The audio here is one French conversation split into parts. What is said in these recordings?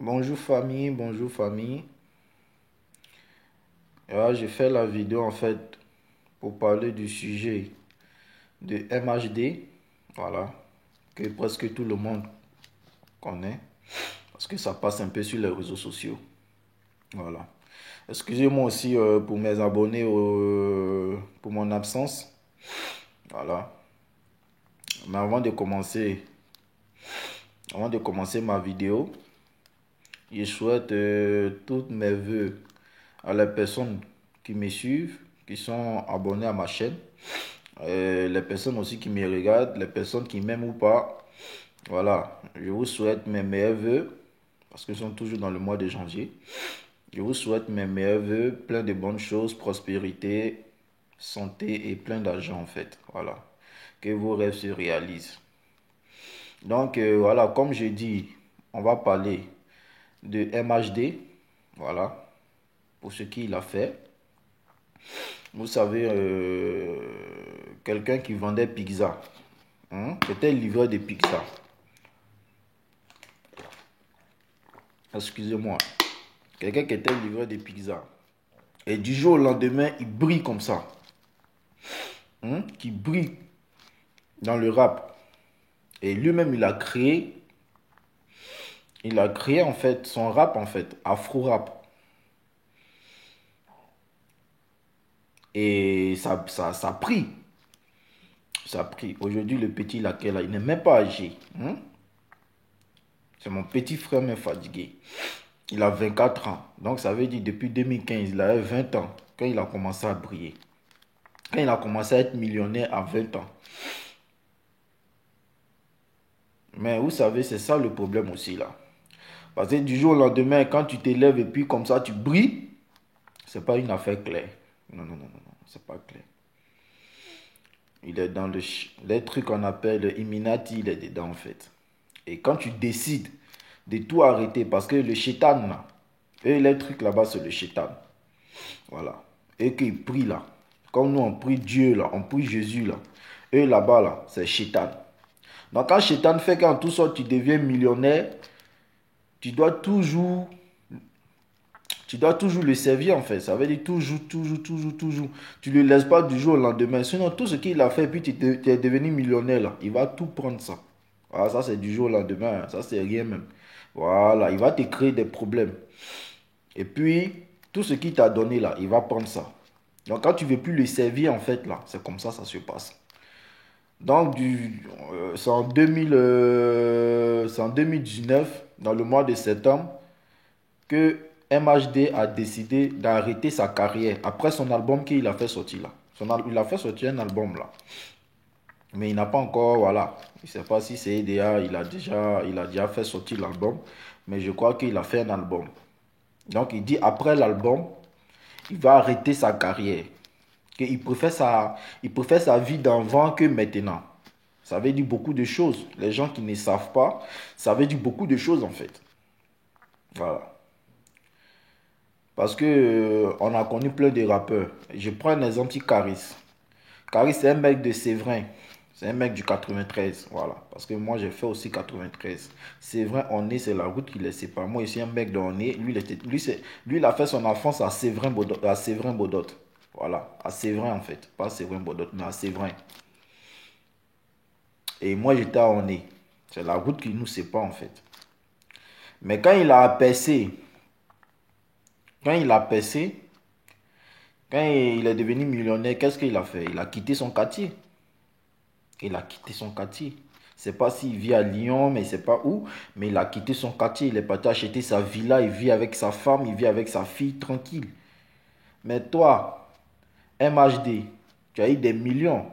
Bonjour famille, bonjour famille. J'ai fait la vidéo en fait pour parler du sujet de MHD, voilà, que presque tout le monde connaît, parce que ça passe un peu sur les réseaux sociaux, voilà. Excusez-moi aussi pour mes abonnés pour mon absence, voilà. Mais avant de commencer ma vidéo, je souhaite tous mes voeux à les personnes qui me suivent, qui sont abonnés à ma chaîne, les personnes aussi qui me regardent, les personnes qui m'aiment ou pas. Voilà, je vous souhaite mes meilleurs voeux, parce que nous sommes toujours dans le mois de janvier. Je vous souhaite mes meilleurs voeux, plein de bonnes choses, prospérité, santé et plein d'argent en fait. Voilà, que vos rêves se réalisent. Donc voilà, comme je dis, on va parler de MHD. Voilà, pour ce qu'il a fait. Vous savez, quelqu'un qui vendait pizza, hein, c'était livreur de pizza. Excusez-moi. Quelqu'un qui était livreur de pizza. Et du jour au lendemain, il brille comme ça. Hein, qui brille dans le rap. Et lui-même, il a créé en fait son rap en fait, afro-rap. Et ça a pris. Ça a pris. Aujourd'hui, le petit laquelle il n'est même pas âgé. Hein? C'est mon petit frère mais fatigué. Il a 24 ans. Donc ça veut dire depuis 2015, il avait 20 ans quand il a commencé à briller. Quand il a commencé à être millionnaire à 20 ans. Mais vous savez, c'est ça le problème aussi là. Parce que du jour au lendemain, quand tu t'élèves et puis comme ça tu brilles, c'est pas une affaire claire. Non, non, non, non, non, c'est pas clair. Il est dans les trucs qu'on appelle le Illuminati, il est dedans en fait. Et quand tu décides de tout arrêter, parce que le chétan là, et les trucs là-bas c'est le chétan. Voilà. Et qu'ils prient là. Comme nous on prie Dieu là, on prie Jésus là. Et là-bas là, c'est Chétan. Donc quand Chétan fait qu'en tout sorte tu deviens millionnaire, tu dois toujours, tu dois toujours le servir en fait. Ça veut dire toujours, toujours, toujours, toujours. Tu ne le laisses pas du jour au lendemain. Sinon tout ce qu'il a fait, puis tu es devenu millionnaire là, il va tout prendre ça. Voilà, ça c'est du jour au lendemain, ça c'est rien même. Voilà, il va te créer des problèmes. Et puis, tout ce qu'il t'a donné là, il va prendre ça. Donc quand tu ne veux plus le servir en fait là, c'est comme ça se passe. Donc c'est en 2019, dans le mois de septembre, que MHD a décidé d'arrêter sa carrière après son album qu'il a fait sortir là. Il a fait sortir un album là. Mais il n'a pas encore, voilà. Je ne sais pas si c'est EDA, il a déjà fait sortir l'album. Mais je crois qu'il a fait un album. Donc il dit après l'album, il va arrêter sa carrière. Il préfère sa vie d'avant que maintenant. Ça veut dire beaucoup de choses. Les gens qui ne savent pas, ça veut dire beaucoup de choses en fait. Voilà. Parce que on a connu plein de rappeurs. Je prends un exemple petit Caris. Caris c'est un mec de Séverin. C'est un mec du 93. Voilà. Parce que moi j'ai fait aussi 93. Séverin, on est, c'est la route qui les sépare. Moi ici un mec de on est. Lui, il a fait son enfance à Séverin-Bodot. Voilà. À Séverin en fait. Pas Séverin-Bodot, mais à Séverin. Et moi, j'étais à Oné. C'est la route qui nous sépare en fait. Mais quand il a percé, quand il est devenu millionnaire, qu'est-ce qu'il a fait? Il a quitté son quartier. Il a quitté son quartier. C'est pas s'il vit à Lyon, mais c'est pas où. Mais il a quitté son quartier. Il est parti acheter sa villa. Il vit avec sa femme. Il vit avec sa fille tranquille. Mais toi, MHD, tu as eu des millions.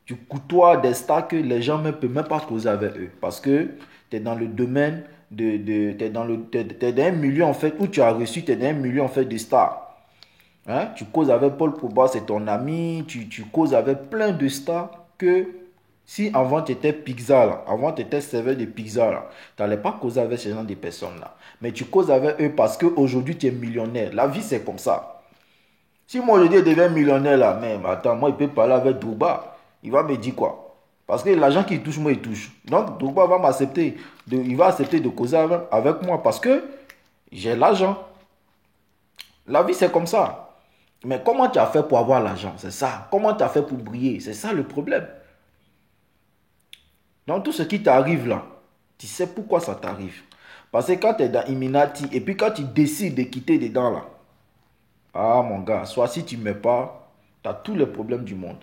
Tu côtoies des stars que les gens ne peuvent même pas causer avec eux. Parce que tu es dans le domaine t'es dans un milieu en fait où tu as reçu, tu es dans un milieu en fait de stars. Hein? Tu causes avec Paul Pogba, c'est ton ami. Tu causes avec plein de stars que si avant tu étais pizza là, avant tu étais serveur de pizza là, tu n'allais pas causer avec ce genre de personnes là. Mais tu causes avec eux parce qu'aujourd'hui tu es millionnaire. La vie c'est comme ça. Si moi je deviens millionnaire là, même, attends, moi il peut parler avec Drouba. Il va me dire quoi? Parce que l'argent qu'il touche, moi, il touche. Donc, Drogba va m'accepter. Il va accepter de causer avec moi parce que j'ai l'argent. La vie, c'est comme ça. Mais comment tu as fait pour avoir l'argent? C'est ça. Comment tu as fait pour briller? C'est ça le problème. Donc, tout ce qui t'arrive là, tu sais pourquoi ça t'arrive. Parce que quand tu es dans Illuminati et puis quand tu décides de quitter dedans là, ah mon gars, soit si tu ne mets pas, tu as tous les problèmes du monde.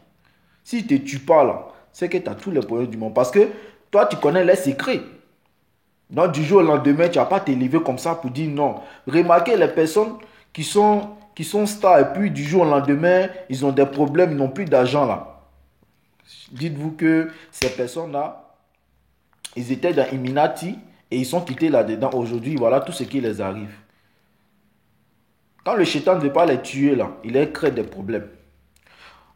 Si tu ne te tues pas là, c'est que tu as tous les problèmes du monde. Parce que toi, tu connais les secrets. Donc, du jour au lendemain, tu ne vas pas t'élever comme ça pour dire non. Remarquez les personnes qui sont stars et puis du jour au lendemain, ils ont des problèmes, ils n'ont plus d'argent là. Dites-vous que ces personnes-là, ils étaient dans Illuminati et ils sont quittés là-dedans. Aujourd'hui, voilà tout ce qui les arrive. Quand le chétan ne veut pas les tuer là, il leur crée des problèmes.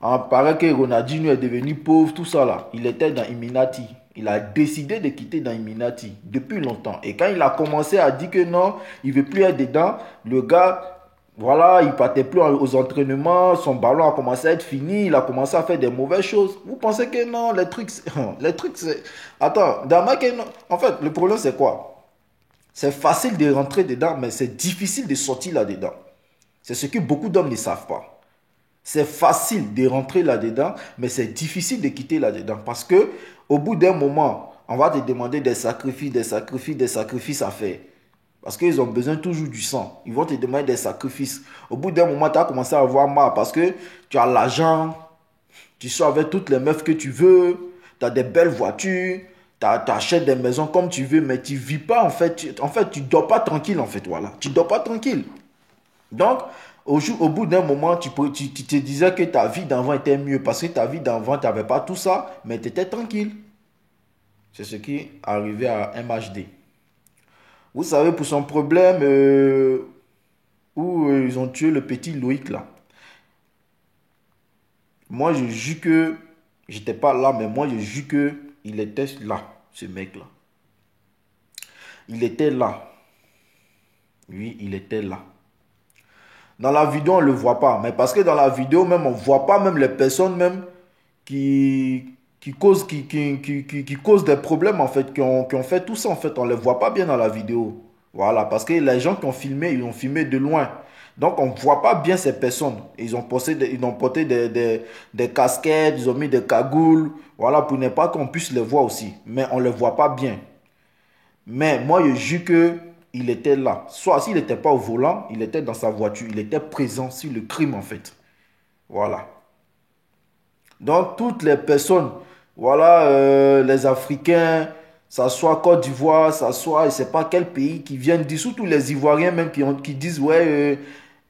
Il paraît que Ronaldinho est devenu pauvre, tout ça là. Il était dans Illuminati. Il a décidé de quitter dans Illuminati depuis longtemps. Et quand il a commencé à dire que non, il ne veut plus être dedans, le gars, voilà, il ne partait plus aux entraînements, son ballon a commencé à être fini, il a commencé à faire des mauvaises choses. Vous pensez que non, les trucs, c'est... Attends, en fait, le problème c'est quoi? C'est facile de rentrer dedans, mais c'est difficile de sortir là-dedans. C'est ce que beaucoup d'hommes ne savent pas. C'est facile de rentrer là-dedans, mais c'est difficile de quitter là-dedans. Parce que au bout d'un moment, on va te demander des sacrifices à faire. Parce qu'ils ont besoin toujours du sang. Ils vont te demander des sacrifices. Au bout d'un moment, tu as commencé à avoir marre parce que tu as l'argent, tu sors avec toutes les meufs que tu veux, tu as des belles voitures, tu achètes des maisons comme tu veux, mais tu ne vis pas en fait. Tu ne dors pas tranquille en fait. Voilà. Tu ne dors pas tranquille. Donc, au bout d'un moment, tu te disais que ta vie d'avant était mieux parce que ta vie d'avant, tu n'avais pas tout ça, mais tu étais tranquille. C'est ce qui est arrivé à MHD. Vous savez, pour son problème où ils ont tué le petit Loïc là. Moi, je jure que, j'étais pas là, mais moi, je jure que il était là, ce mec là. Il était là. Oui, il était là. Dans la vidéo, on ne le voit pas. Mais parce que dans la vidéo, même, on ne voit pas même les personnes même qui causent des problèmes, en fait, qui ont fait tout ça, en fait. On ne les voit pas bien dans la vidéo. Voilà, parce que les gens qui ont filmé, ils ont filmé de loin. Donc, on ne voit pas bien ces personnes. Ils ont porté des casquettes, ils ont mis des cagoules. Voilà, pour ne pas qu'on puisse les voir aussi. Mais on ne les voit pas bien. Mais moi, je jure que il était là. Soit s'il n'était pas au volant, il était dans sa voiture. Il était présent sur le crime, en fait. Voilà. Donc, toutes les personnes, voilà, les Africains, ça soit Côte d'Ivoire, ça soit, je ne sais pas quel pays, qui viennent dire, surtout les Ivoiriens même, qui disent, ouais,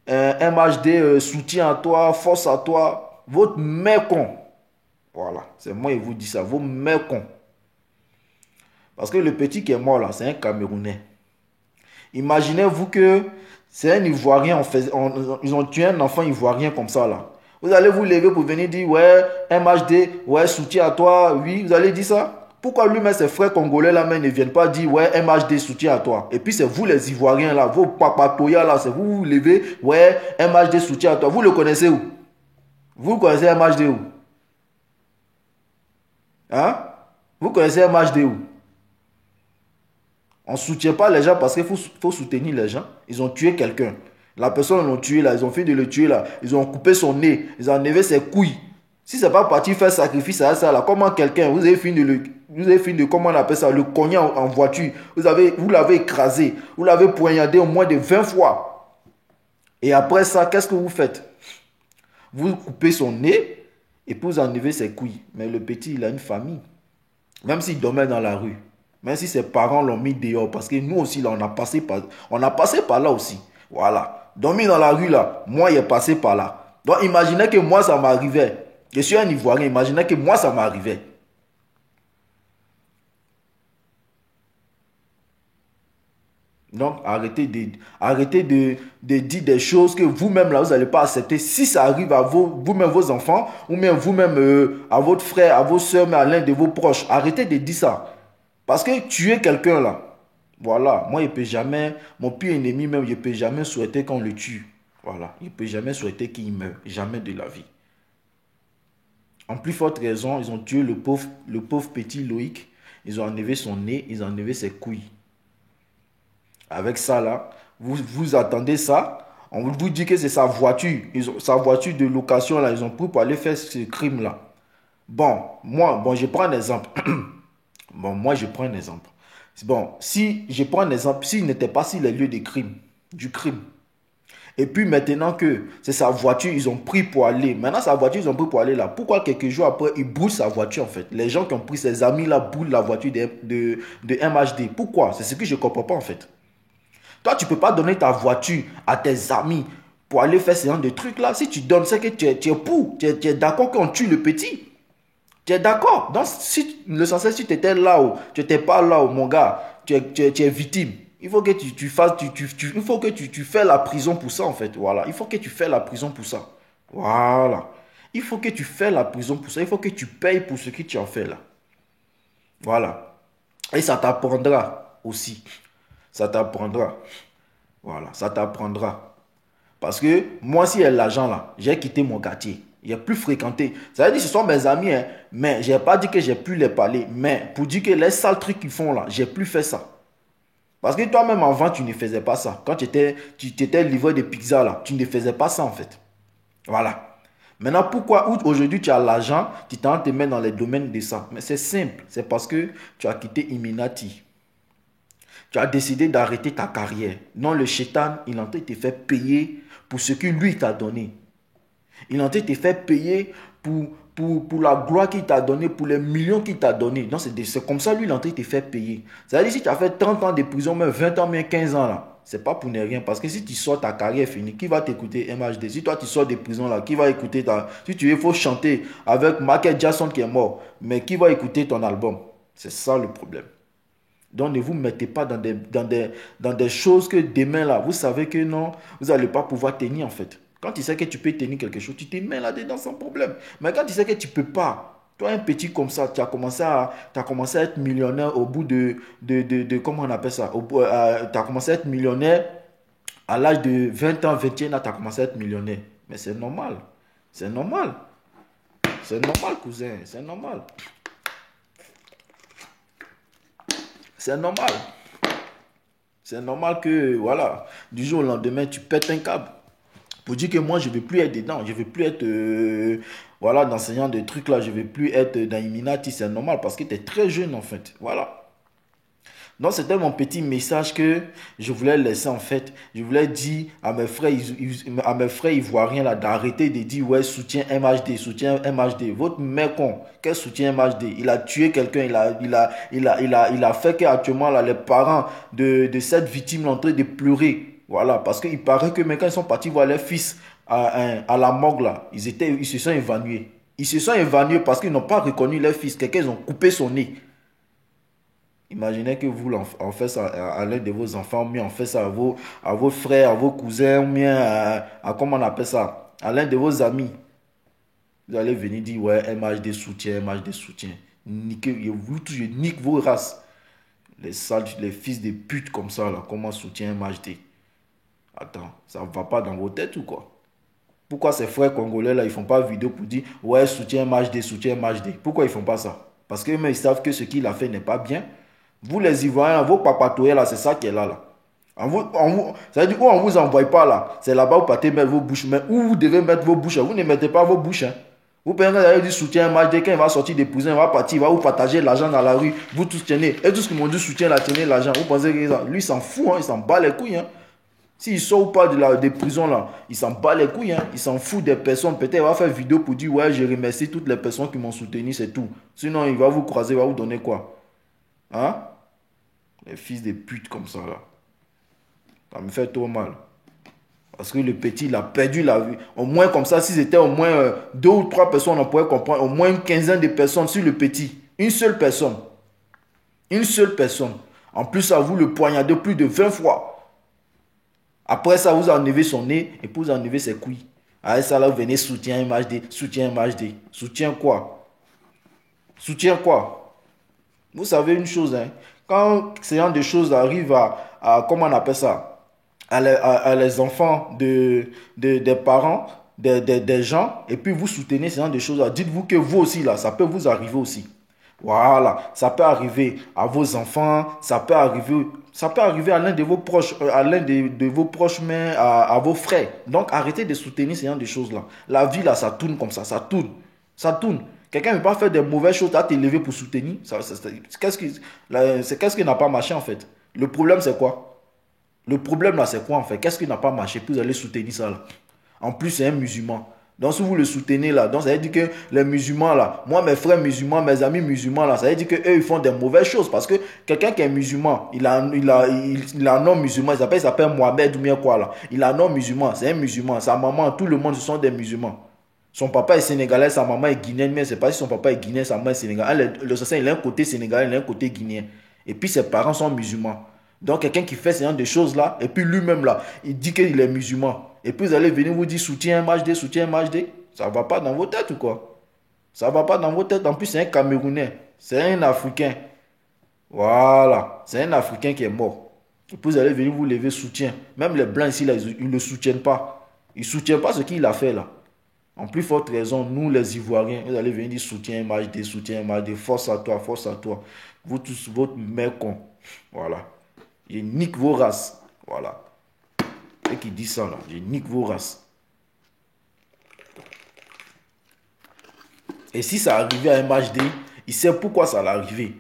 MHD, soutien à toi, force à toi, votre mec con. Voilà, c'est moi qui vous dis ça, vos mec con. Parce que le petit qui est mort là, c'est un Camerounais. Imaginez-vous que c'est un Ivoirien, ils ont tué un enfant ivoirien comme ça là. Vous allez vous lever pour venir dire, ouais, MHD, ouais, soutien à toi, oui, vous allez dire ça. Pourquoi lui-même, ses frères congolais là, mais ne viennent pas dire, ouais, MHD, soutien à toi. Et puis c'est vous les Ivoiriens là, vos papatoyas là, c'est vous vous levez, ouais, MHD, soutien à toi. Vous le connaissez où? Vous connaissez MHD où? Hein? Vous connaissez MHD où? On ne soutient pas les gens parce qu'il faut soutenir les gens. Ils ont tué quelqu'un. La personne, ils l'ont tué là. Ils ont fait de le tuer là. Ils ont coupé son nez. Ils ont enlevé ses couilles. Si c'est pas parti faire sacrifice à ça là, comment quelqu'un, vous avez fini de, comment on appelle ça, le cogner en voiture. Vous l'avez écrasé. Vous l'avez poignardé au moins de 20 fois. Et après ça, qu'est-ce que vous faites? Vous coupez son nez et puis vous enlevez ses couilles. Mais le petit, il a une famille. Même s'il dormait dans la rue. Même si ses parents l'ont mis dehors. Parce que nous aussi, là, on a passé par là aussi. Voilà. Dormir dans la rue, là, moi, il est passé par là. Donc, imaginez que moi, ça m'arrivait. Je suis un Ivoirien. Imaginez que moi, ça m'arrivait. Donc, arrêtez de dire des choses que vous-même, là, vous n'allez pas accepter. Si ça arrive à vous-même, vos enfants, ou même vous-même, à votre frère, à vos soeurs, mais à l'un de vos proches, arrêtez de dire ça. Parce que tuer quelqu'un là, voilà, moi je peux jamais, mon pire ennemi même, je peux jamais souhaiter qu'on le tue. Voilà, je peux jamais souhaiter qu'il meure, jamais de la vie. En plus forte raison, ils ont tué le pauvre petit Loïc. Ils ont enlevé son nez, ils ont enlevé ses couilles. Avec ça, là, vous attendez ça. On vous dit que c'est sa voiture. Sa voiture de location, là, ils ont pris pour aller faire ce crime-là. Bon, je prends un exemple. Bon, moi, je prends un exemple. Bon, si je prends un exemple, s'il n'était pas sur les lieux du crime, et puis maintenant que c'est sa voiture, ils ont pris pour aller. Maintenant, sa voiture, ils ont pris pour aller là. Pourquoi quelques jours après, ils brûlent sa voiture en fait? Les gens qui ont pris ses amis là brûlent la voiture de MHD. Pourquoi? C'est ce que je ne comprends pas en fait. Toi, tu ne peux pas donner ta voiture à tes amis pour aller faire ce genre de trucs là. Si tu donnes, c'est que tu es pour. Tu es d'accord qu'on tue le petit. Tu es d'accord? Donc, si l'essentiel, si tu étais là-haut, tu n'étais pas là-haut, mon gars, tu es victime. Il faut que il faut que tu fais la prison pour ça, en fait. Voilà. Il faut que tu fais la prison pour ça. Voilà. Il faut que tu fais la prison pour ça. Il faut que tu payes pour ce que tu as fait là. Voilà. Et ça t'apprendra aussi. Ça t'apprendra. Voilà. Ça t'apprendra. Parce que moi, si il y a l'argent là, j'ai quitté mon quartier. Il a plus fréquenté. Ça veut dire que ce sont mes amis, hein, mais je n'ai pas dit que j'ai pu les parler. Mais pour dire que les sales trucs qu'ils font là, j'ai plus fait ça. Parce que toi-même avant, tu ne faisais pas ça. Quand tu étais livreur de pizza là, tu ne faisais pas ça en fait. Voilà. Maintenant, pourquoi aujourd'hui tu as l'argent, tu t'en te mets dans les domaines de ça? Mais c'est simple. C'est parce que tu as quitté Illuminati. Tu as décidé d'arrêter ta carrière. Non, le shaitan, il est en train de te faire payer pour ce que lui t'a donné. Il est en train de te faire payer pour la gloire qu'il t'a donné, pour les millions qu'il t'a donné. Donc c'est comme ça, lui, il est en train de te faire payer. C'est-à-dire, si tu as fait 30 ans de prison, même 20 ans, même 15 ans, là, c'est pas pour ne rien. Parce que si tu sors, ta carrière est finie, qui va t'écouter MHD? Si toi, tu sors de prison, là, qui va écouter ta... Si tu veux, il faut chanter avec Michael Jackson qui est mort. Mais qui va écouter ton album? C'est ça le problème. Donc ne vous mettez pas dans des choses que demain, là, vous savez que non, vous n'allez pas pouvoir tenir en fait. Quand tu sais que tu peux tenir quelque chose, tu te mets là-dedans sans problème. Mais quand tu sais que tu ne peux pas, toi un petit comme ça, tu as commencé à être millionnaire au bout comment on appelle ça? Tu as commencé à être millionnaire à l'âge de 20 ans, 21 ans, tu as commencé à être millionnaire. Mais c'est normal. C'est normal. C'est normal, cousin. C'est normal. C'est normal. C'est normal que, voilà, du jour au lendemain, tu pètes un câble. Pour dire que moi, je ne veux plus être dedans. Je ne veux plus être, voilà, dans ce genre de trucs-là. Je ne veux plus être dans Illuminati. C'est normal parce que tu es très jeune, en fait. Voilà. Donc, c'était mon petit message que je voulais laisser, en fait. Je voulais dire à mes frères, à mes frères ivoiriens, là, d'arrêter de dire, ouais, soutien MHD, soutien MHD. Votre mec, quel soutien MHD? Il a tué quelqu'un, il a fait qu'actuellement, là, les parents de cette victime sont en train de pleurer. Voilà, parce qu'il paraît que même quand ils sont partis voir leur fils à la morgue, là, ils se sont évanouis. Ils se sont évanouis parce qu'ils n'ont pas reconnu leur fils. Quelqu'un, ils ont coupé son nez. Imaginez que vous en faites ça à l'un de vos enfants, ou bien on fait ça à vos frères, à vos cousins, ou bien comment on appelle ça, à l'un de vos amis. Vous allez venir dire, ouais, MHD soutien, MHD soutien. Je nique vos races. Les sales, les fils de pute comme ça, là, comment soutien MHD? Attends, ça ne va pas dans vos têtes ou quoi? Pourquoi ces frères congolais là, ils font pas vidéo pour dire, ouais, soutien MHD, soutien MHD? Pourquoi ils font pas ça? Parce que ils savent que ce qu'il a fait n'est pas bien. Vous les Ivoiriens, vos papatoués là, c'est ça qui est là. Ça veut dire où on ne vous envoie pas là. C'est là-bas où vous partez mettre vos bouches. Mais où vous devez mettre vos bouches. Vous ne mettez pas vos bouches. Hein. Vous prenez du soutien MHD. Quand il va sortir des pousins, il va partir, il va vous partager l'argent dans la rue. Vous tous tenez. Et tout ce qui m'ont dit soutien là, tenez l'argent. Vous pensez que lui, il s'en fout. Hein, il s'en bat les couilles. Hein. S'il sort ou pas des prisons là, il s'en bat les couilles. Hein. Il s'en fout des personnes. Peut-être il va faire vidéo pour dire ouais, je remercie toutes les personnes qui m'ont soutenu, c'est tout. Sinon, il va vous croiser, il va vous donner quoi? Hein? Les fils de pute comme ça là. Ça me fait trop mal. Parce que le petit, il a perdu la vie. Au moins comme ça, si c'était au moins 2 ou 3 personnes, on pourrait comprendre. Au moins une quinzaine de personnes sur le petit. Une seule personne. Une seule personne. En plus, ça vous le poignardez plus de 20 fois. Après ça, vous enlevez son nez et puis vous enlevez ses couilles. Avec ça, là, vous venez soutien MHD. Soutien MHD. Soutien quoi? Soutien quoi? Vous savez une chose, hein. Quand ce genre de choses arrivent comment on appelle ça, à les enfants des parents, des gens et puis vous soutenez ce genre de choses-là. Dites-vous que vous aussi, là, ça peut vous arriver aussi. Voilà, ça peut arriver à vos enfants, ça peut arriver à l'un de vos proches, à l'un de vos proches, mais à vos frères. Donc arrêtez de soutenir ce genre de choses-là. La vie là, ça tourne comme ça tourne, ça tourne. Quelqu'un ne peut pas faire des mauvaises choses à t'élever pour soutenir. Qu'est-ce qui n'a pas marché en fait? Le problème c'est quoi? Le problème là c'est quoi en fait? Qu'est-ce qui n'a pas marché? Puis vous allez soutenir ça là. En plus, c'est un musulman. Donc, si vous le soutenez là, donc ça veut dire que les musulmans là, moi, mes frères musulmans, mes amis musulmans là, ça veut dire qu'eux, ils font des mauvaises choses. Parce que quelqu'un qui est musulman, il a un nom musulman, il s'appelle Mohamed ou bien quoi là. Il a un nom musulman, c'est un musulman. Sa maman, tout le monde, ce sont des musulmans. Son papa est sénégalais, sa maman est guinéenne, mais c'est pas si son papa est guinéen, sa maman est sénégalaise. Le assassin, il a un côté sénégalais, il a un côté guinéen. Et puis ses parents sont musulmans. Donc quelqu'un qui fait ce genre de choses là, et puis lui-même là, il dit qu'il est musulman. Et puis vous allez venir vous dire soutien MHD, soutien MHD. Ça va pas dans vos têtes ou quoi? Ça va pas dans vos têtes. En plus, c'est un Camerounais. C'est un Africain. Voilà. C'est un Africain qui est mort. Et puis vous allez venir vous lever soutien. Même les blancs ici, là, ils ne le soutiennent pas. Ils ne soutiennent pas ce qu'il a fait là. En plus forte raison, nous les Ivoiriens, vous allez venir dire soutien MHD, soutien MHD, force à toi, force à toi. Vous tous, votre mère con. Voilà. Je nique vos races. Voilà. Et qui dit ça là, je nique vos races. Et si ça arrivait à MHD, il sait pourquoi ça l'est arrivé.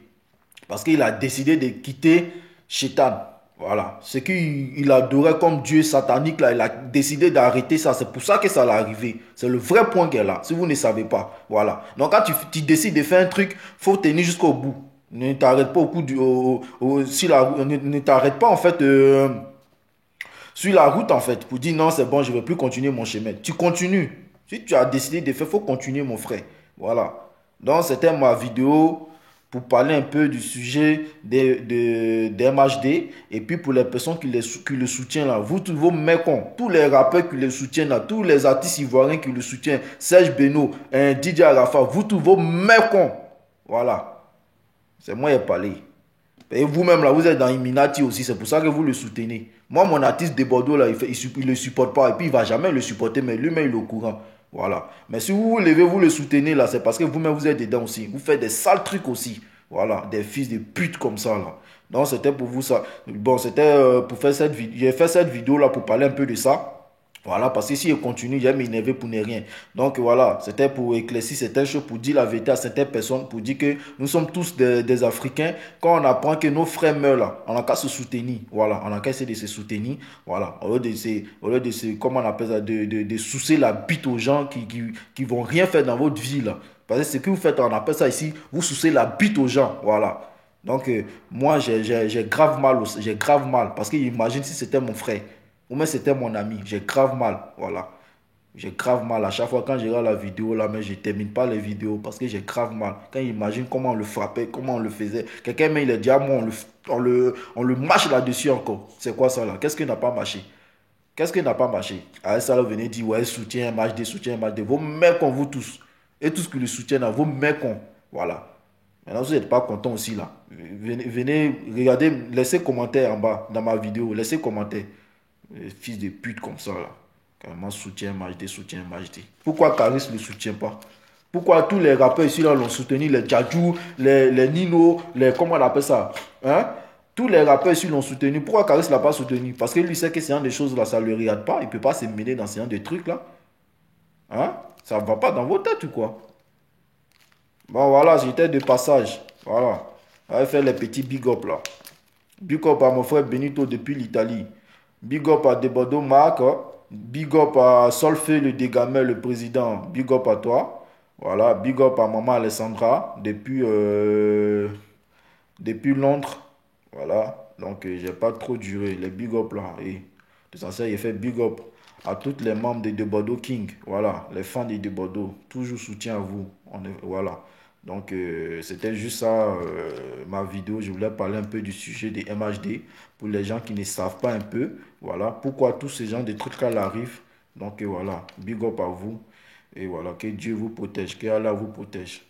Parce qu'il a décidé de quitter Shaitan. Voilà. Ce qu'il adorait comme Dieu satanique, là, il a décidé d'arrêter ça. C'est pour ça que ça l'est arrivé. C'est le vrai point qu'elle a. Si vous ne savez pas. Voilà. Donc quand tu décides de faire un truc, il faut tenir jusqu'au bout. Ne t'arrête pas au coup du. Ne t'arrête pas en fait. Sur la route en fait, pour dire non c'est bon, je ne vais plus continuer mon chemin. Tu continues. Si tu as décidé de faire, il faut continuer mon frère. Voilà. Donc c'était ma vidéo pour parler un peu du sujet des MHD. Et puis pour les personnes qui le soutiennent là, vous tous vos mécons, tous les rappeurs qui le soutiennent là, tous les artistes ivoiriens qui le soutiennent, Serge Beno, DJ Arafa, vous tous vos mécons. Voilà. C'est moi qui ai parlé. Et vous-même, là, vous êtes dans Illuminati aussi, c'est pour ça que vous le soutenez. Moi, mon artiste de Bordeaux, là, il le supporte pas. Et puis, il va jamais le supporter, mais lui-même, il est au courant. Voilà. Mais si vous vous levez, vous le soutenez, là, c'est parce que vous-même, vous êtes dedans aussi. Vous faites des sales trucs aussi. Voilà. Des fils de pute comme ça, là. Donc, c'était pour vous ça. Bon, c'était pour faire cette vidéo. J'ai fait cette vidéo, là, pour parler un peu de ça. Voilà, parce que si je continue, je vais m'énerver pour ne rien. Donc voilà, c'était pour éclaircir certaines choses, pour dire la vérité à certaines personnes, pour dire que nous sommes tous des Africains. Quand on apprend que nos frères meurent là, on n'a qu'à se soutenir. Voilà, on n'a qu'à essayer de se soutenir. Voilà, au lieu de se, comment on appelle ça, de soucier la bite aux gens qui vont rien faire dans votre vie là. Parce que ce que vous faites, on appelle ça ici, vous souciez la bite aux gens. Voilà. Donc moi, j'ai grave mal, j'ai grave mal. Parce que imagine si c'était mon frère. Ou même c'était mon ami. J'ai grave mal. Voilà. J'ai grave mal. À chaque fois quand je regarde la vidéo là, mais je ne termine pas les vidéos parce que j'ai grave mal. Quand j'imagine comment on le frappait, comment on le faisait. Quelqu'un met le diamant, on le mâche là-dessus encore. C'est quoi ça là? Qu'est-ce qui n'a pas marché? Qu'est-ce qui n'a pas marché? À ça, là, venez dire, ouais, soutien, MHD, soutien, MHD. Vos mecs ont vous tous. Et tous qui le soutiennent, vos mecs ont. Voilà. Maintenant, vous n'êtes pas content aussi là. Venez, regardez, laissez commentaire en bas dans ma vidéo. Laissez commentaire. Les fils de pute comme ça là. Carrément soutien MHD, soutien MHD. Pourquoi Caris ne le soutient pas? Pourquoi tous les rappeurs ici là l'ont soutenu, les Djadjou, les Nino, les comment on appelle ça? Hein? Tous les rappeurs ici l'ont soutenu. Pourquoi Caris ne l'a pas soutenu? Parce que lui sait que ce genre de choses là, ça ne le regarde pas. Il ne peut pas se mêler dans ce genre de trucs là. Hein? Ça ne va pas dans vos têtes ou quoi? Bon voilà, j'étais de passage. Voilà. On va faire les petits big up là. Big up à mon frère Benito depuis l'Italie. Big up à Debodo Marc. Big up à Solfé le Dégamel, le président. Big up à toi. Voilà. Big up à maman Alessandra depuis Londres. Voilà. Donc, j'ai pas trop duré. Les big up là. Et l'essentiel, il fait big up à tous les membres de Debodo King. Voilà. Les fans de Debodo. Toujours soutien à vous. Voilà. Donc, c'était juste ça, ma vidéo. Je voulais parler un peu du sujet des MHD pour les gens qui ne savent pas un peu. Voilà, pourquoi tous ces gens de trucs-là arrivent. Donc, voilà, big up à vous. Et voilà, que Dieu vous protège, que Allah vous protège.